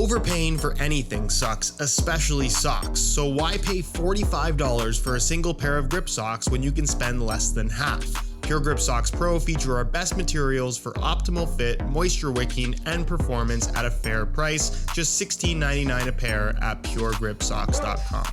Overpaying for anything sucks, especially socks, so why pay $45 for a single pair of grip socks when you can spend less than half? Pure Grip Socks Pro feature our best materials for optimal fit, moisture wicking, and performance at a fair price, just $16.99 a pair at puregripsocks.com.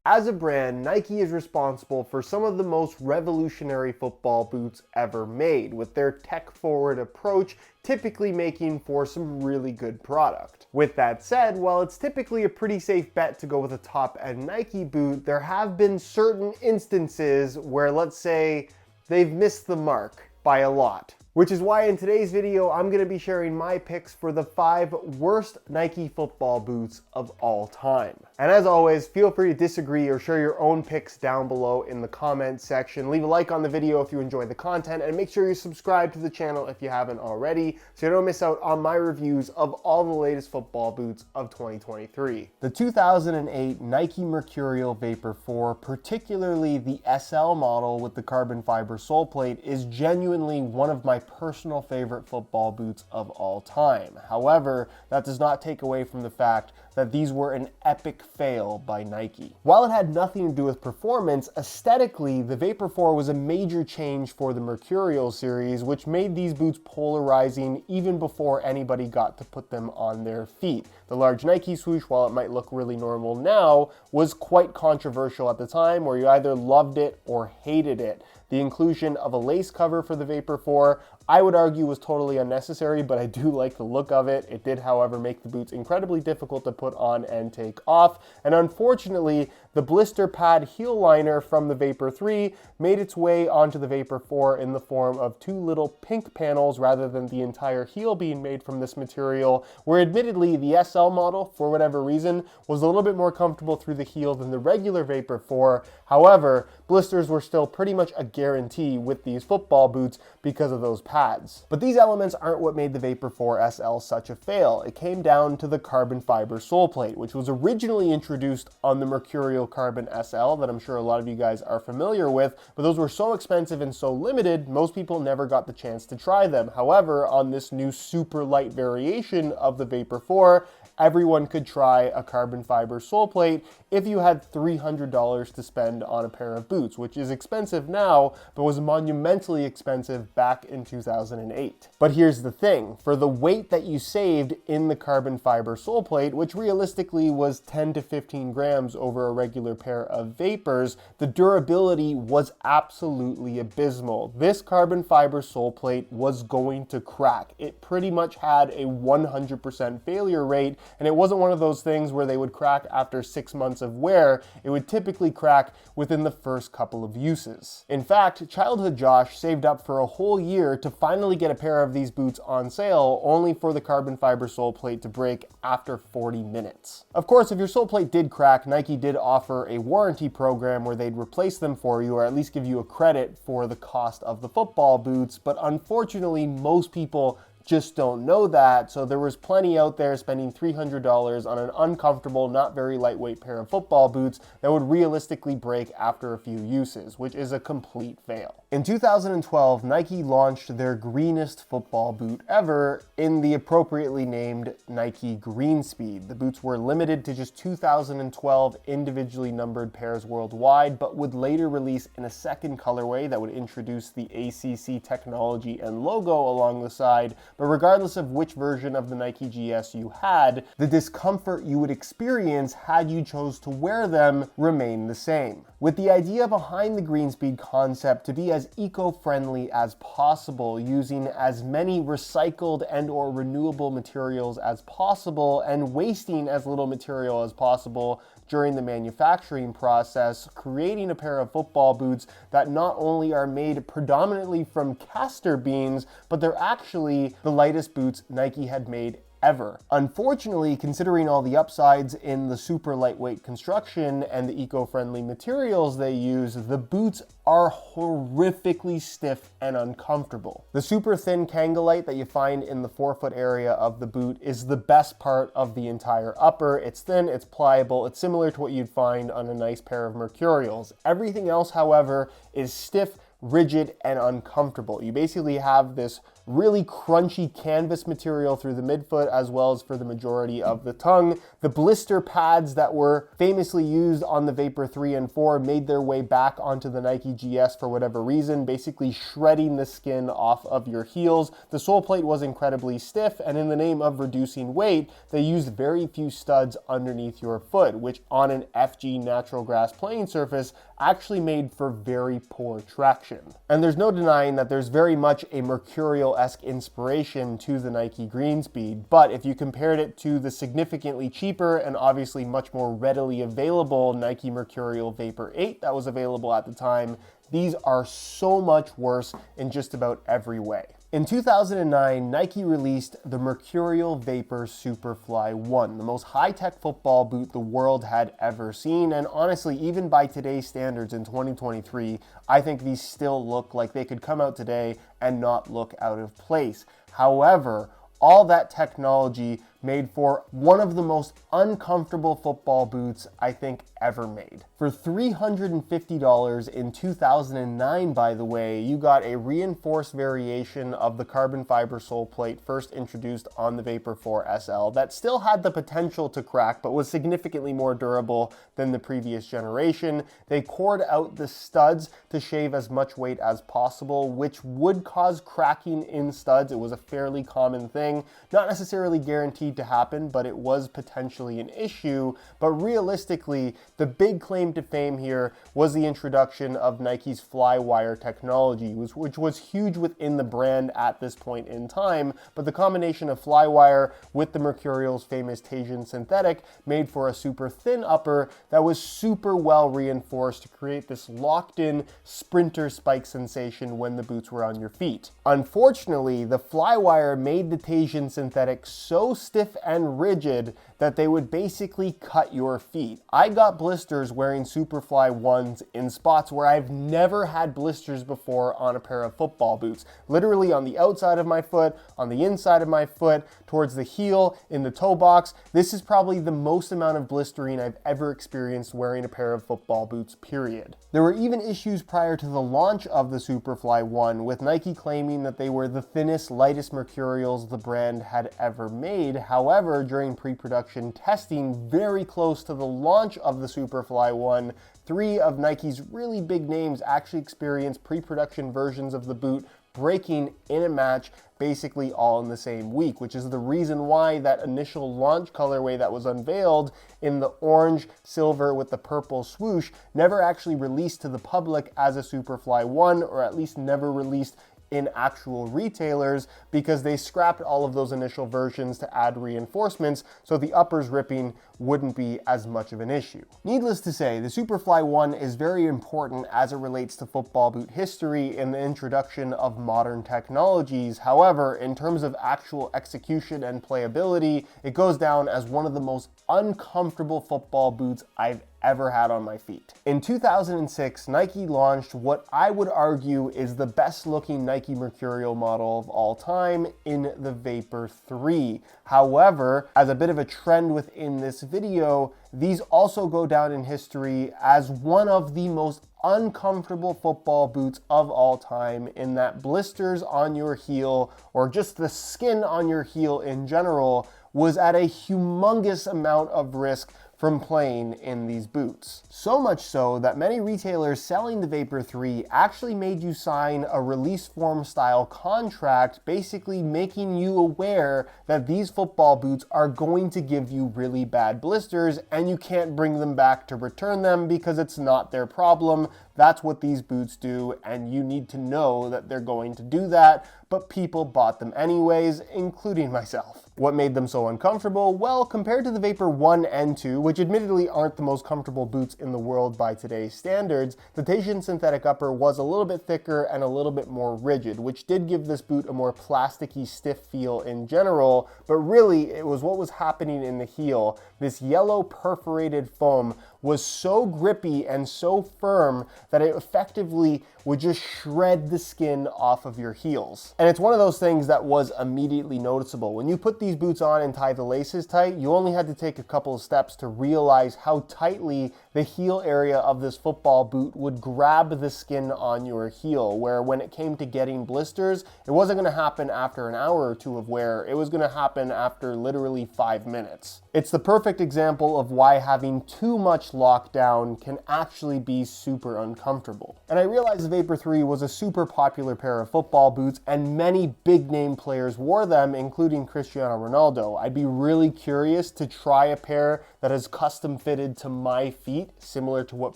As a brand, Nike is responsible for some of the most revolutionary football boots ever made, with their tech-forward approach typically making for some really good product. With that said, while it's typically a pretty safe bet to go with a top-end Nike boot, there have been certain instances where, let's say, they've missed the mark by a lot. Which is why in today's video, I'm gonna be sharing my picks for the 5 worst Nike football boots of all time. And as always, feel free to disagree or share your own picks down below in the comments section. Leave a like on the video if you enjoy the content, and make sure you subscribe to the channel if you haven't already, so you don't miss out on my reviews of all the latest football boots of 2023. The 2008 Nike Mercurial Vapor 4, particularly the SL model with the carbon fiber sole plate, is genuinely one of my personal favorite football boots of all time. However, that does not take away from the fact that these were an epic fail by Nike. While it had nothing to do with performance, aesthetically, the Vapor 4 was a major change for the Mercurial series, which made these boots polarizing even before anybody got to put them on their feet. The large Nike swoosh, while it might look really normal now, was quite controversial at the time, where you either loved it or hated it. The inclusion of a lace cover for the Vapor 4, I would argue, was totally unnecessary, but I do like the look of it. It did, however, make the boots incredibly difficult to put on and take off. And unfortunately, the blister pad heel liner from the Vapor 3 made its way onto the Vapor 4 in the form of 2 little pink panels rather than the entire heel being made from this material, where admittedly the SL model, for whatever reason, was a little bit more comfortable through the heel than the regular Vapor 4. However, blisters were still pretty much a guarantee with these football boots because of those pads. But these elements aren't what made the Vapor 4 SL such a fail. It came down to the carbon fiber sole plate, which was originally introduced on the Mercurial Carbon SL that I'm sure a lot of you guys are familiar with, but those were so expensive and so limited, most people never got the chance to try them. However, on this new super light variation of the Vapor 4, everyone could try a carbon fiber sole plate if you had $300 to spend on a pair of boots, which is expensive now, but was monumentally expensive back in 2008. But here's the thing, for the weight that you saved in the carbon fiber sole plate, which realistically was 10 to 15 grams over a regular pair of Vapors, the durability was absolutely abysmal. This carbon fiber sole plate was going to crack. It pretty much had a 100% failure rate, and it wasn't one of those things where they would crack after 6 months of wear. It would typically crack within the first couple of uses. In fact, childhood Josh saved up for a whole year to finally get a pair of these boots on sale, only for the carbon fiber sole plate to break after 40 minutes. Of course, if your sole plate did crack, Nike did offer a warranty program where they'd replace them for you, or at least give you a credit for the cost of the football boots, but unfortunately, most people just don't know that, so there was plenty out there spending $300 on an uncomfortable, not very lightweight pair of football boots that would realistically break after a few uses, which is a complete fail. In 2012, Nike launched their greenest football boot ever in the appropriately named Nike Green Speed. The boots were limited to just 2012 individually numbered pairs worldwide, but would later release in a second colorway that would introduce the ACC technology and logo along the side. But regardless of which version of the Nike GS you had, the discomfort you would experience had you chose to wear them remained the same. With the idea behind the Green Speed concept to be as eco-friendly as possible, using as many recycled and or renewable materials as possible, and wasting as little material as possible during the manufacturing process, creating a pair of football boots that not only are made predominantly from castor beans, but they're actually the lightest boots Nike had made ever. Unfortunately, considering all the upsides in the super lightweight construction and the eco-friendly materials they use, the boots are horrifically stiff and uncomfortable. The super thin Kangalite that you find in the forefoot area of the boot is the best part of the entire upper. It's thin, it's pliable, it's similar to what you'd find on a nice pair of Mercurials. Everything else, however, is stiff, rigid, and uncomfortable. You basically have this really crunchy canvas material through the midfoot as well as for the majority of the tongue. The blister pads that were famously used on the Vapor 3 and 4 made their way back onto the Nike GS for whatever reason, basically shredding the skin off of your heels. The sole plate was incredibly stiff, and in the name of reducing weight, they used very few studs underneath your foot, which on an FG natural grass playing surface actually made for very poor traction. And there's no denying that there's very much a Mercurial-esque inspiration to the Nike Greenspeed, but if you compared it to the significantly cheaper and obviously much more readily available Nike Mercurial Vapor 8 that was available at the time, these are so much worse in just about every way. In 2009, Nike released the Mercurial Vapor SUPERFLY 1, the most high-tech football boot the world had ever seen, and honestly, even by today's standards in 2023, I think these still look like they could come out today and not look out of place. However, all that technology made for one of the most uncomfortable football boots I think ever made. For $350 in 2009, by the way, you got a reinforced variation of the carbon fiber sole plate first introduced on the Vapor 4 SL that still had the potential to crack but was significantly more durable than the previous generation. They cored out the studs to shave as much weight as possible, which would cause cracking in studs. It was a fairly common thing, not necessarily guaranteed to happen, but it was potentially an issue. But realistically, the big claim to fame here was the introduction of Nike's Flywire technology, which was huge within the brand at this point in time. But the combination of Flywire with the Mercurial's famous Teijin synthetic made for a super thin upper that was super well reinforced to create this locked-in sprinter spike sensation when the boots were on your feet. Unfortunately, the Flywire made the Teijin synthetic so stiff and rigid that they would basically cut your feet. I got blisters wearing SUPERFLY 1s in spots where I've never had blisters before on a pair of football boots. Literally on the outside of my foot, on the inside of my foot, towards the heel, in the toe box. This is probably the most amount of blistering I've ever experienced wearing a pair of football boots, period. There were even issues prior to the launch of the SUPERFLY 1, with Nike claiming that they were the thinnest, lightest Mercurials the brand had ever made. However, during pre-production testing very close to the launch of the SUPERFLY 1, 3 of Nike's really big names actually experienced pre-production versions of the boot breaking in a match basically all in the same week, which is the reason why that initial launch colorway that was unveiled in the orange silver with the purple swoosh never actually released to the public as a SUPERFLY 1, or at least never released in actual retailers, because they scrapped all of those initial versions to add reinforcements so the uppers ripping wouldn't be as much of an issue. Needless to say, the SUPERFLY 1 is very important as it relates to football boot history and the introduction of modern technologies. However, in terms of actual execution and playability, it goes down as one of the most uncomfortable football boots I've ever had on my feet. In 2006, Nike launched what I would argue is the best looking Nike Mercurial model of all time in the Vapor 3. However, as a bit of a trend within this video, these also go down in history as one of the most uncomfortable football boots of all time, in that blisters on your heel, or just the skin on your heel in general, was at a humongous amount of risk from playing in these boots. So much so that many retailers selling the Vapor 3 actually made you sign a release form style contract, basically making you aware that these football boots are going to give you really bad blisters and you can't bring them back to return them because it's not their problem. That's what these boots do, and you need to know that they're going to do that, but people bought them anyways, including myself. What made them so uncomfortable? Well, compared to the Vapor 1 and 2, which admittedly aren't the most comfortable boots in the world by today's standards, the Teijin synthetic upper was a little bit thicker and a little bit more rigid, which did give this boot a more plasticky, stiff feel in general, but really it was what was happening in the heel. This yellow perforated foam was so grippy and so firm that it effectively would just shred the skin off of your heels. And it's one of those things that was immediately noticeable. When you put these these boots on and tie the laces tight, you only had to take a couple of steps to realize how tightly the heel area of this football boot would grab the skin on your heel, where when it came to getting blisters, it wasn't going to happen after an hour or two of wear, it was going to happen after literally 5 minutes. It's the perfect example of why having too much lockdown can actually be super uncomfortable. And I realized the Vapor 3 was a super popular pair of football boots, and many big name players wore them, including Cristiano Ronaldo. I'd be really curious to try a pair that is custom fitted to my feet, similar to what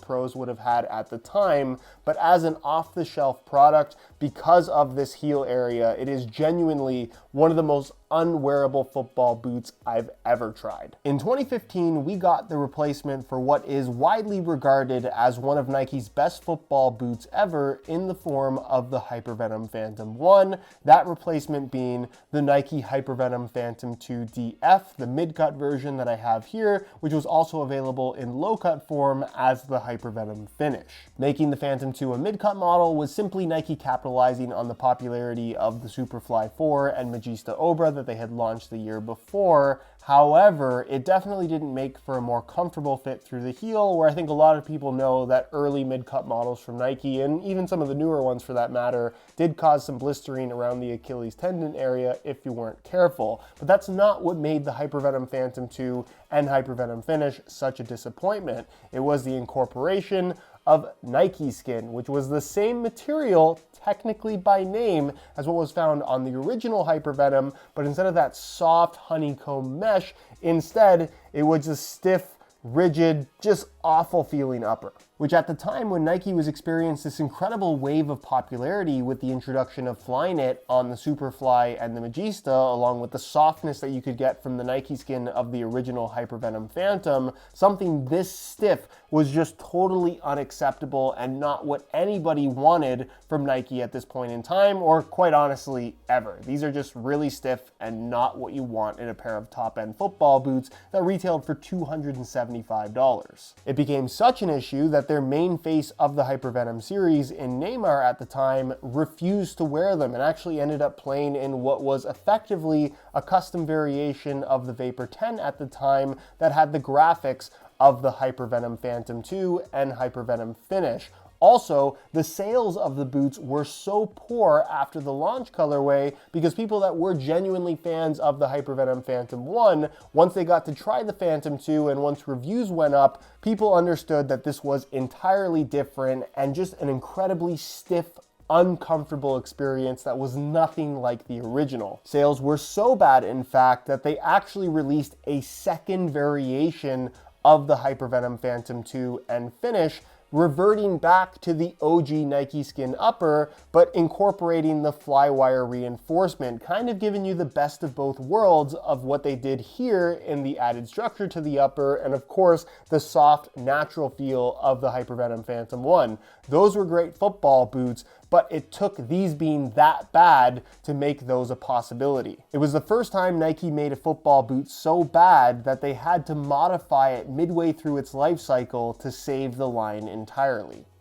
pros would have had at the time, but as an off-the-shelf product, because of this heel area, it is genuinely one of the most unwearable football boots I've ever tried. In 2015, we got the replacement for what is widely regarded as one of Nike's best football boots ever in the form of the HYPEVENOM Phantom 1, that replacement being the Nike HYPEVENOM Phantom 2 DF, the mid-cut version that I have here, which was also available in low-cut form as the HYPEVENOM Finish. Making the Phantom 2 a mid-cut model was simply Nike capitalizing on the popularity of the SUPERFLY 4 and Magista Obra that they had launched the year before. However, it definitely didn't make for a more comfortable fit through the heel, where I think a lot of people know that early mid-cut models from Nike, and even some of the newer ones for that matter, did cause some blistering around the Achilles tendon area if you weren't careful. But that's not what made the HYPEVENOM Phantom 2 and HYPEVENOM Finish such a disappointment. It was the incorporation of Nike skin, which was the same material technically by name as what was found on the original HYPEVENOM, but instead of that soft honeycomb mesh, instead it was a stiff, rigid, just awful feeling upper. Which at the time when Nike was experiencing this incredible wave of popularity with the introduction of Flyknit on the SUPERFLY and the Magista, along with the softness that you could get from the Nike skin of the original HYPEVENOM Phantom, something this stiff was just totally unacceptable and not what anybody wanted from Nike at this point in time, or quite honestly, ever. These are just really stiff and not what you want in a pair of top-end football boots that retailed for $275. It became such an issue that their main face of the HYPEVENOM series in Neymar at the time refused to wear them and actually ended up playing in what was effectively a custom variation of the Vapor 10 at the time that had the graphics of the HYPEVENOM Phantom 2 and HYPEVENOM Finish. Also, the sales of the boots were so poor after the launch colorway because people that were genuinely fans of the HYPEVENOM Phantom 1, once they got to try the Phantom 2 and once reviews went up, people understood that this was entirely different and just an incredibly stiff, uncomfortable experience that was nothing like the original. Sales were so bad, in fact, that they actually released a second variation of the HYPEVENOM Phantom 2 and Finish, reverting back to the OG Nike skin upper, but incorporating the flywire reinforcement, kind of giving you the best of both worlds of what they did here in the added structure to the upper, and of course, the soft, natural feel of the HYPEVENOM Phantom 1. Those were great football boots, but it took these being that bad to make those a possibility. It was the first time Nike made a football boot so bad that they had to modify it midway through its life cycle to save the line entirely.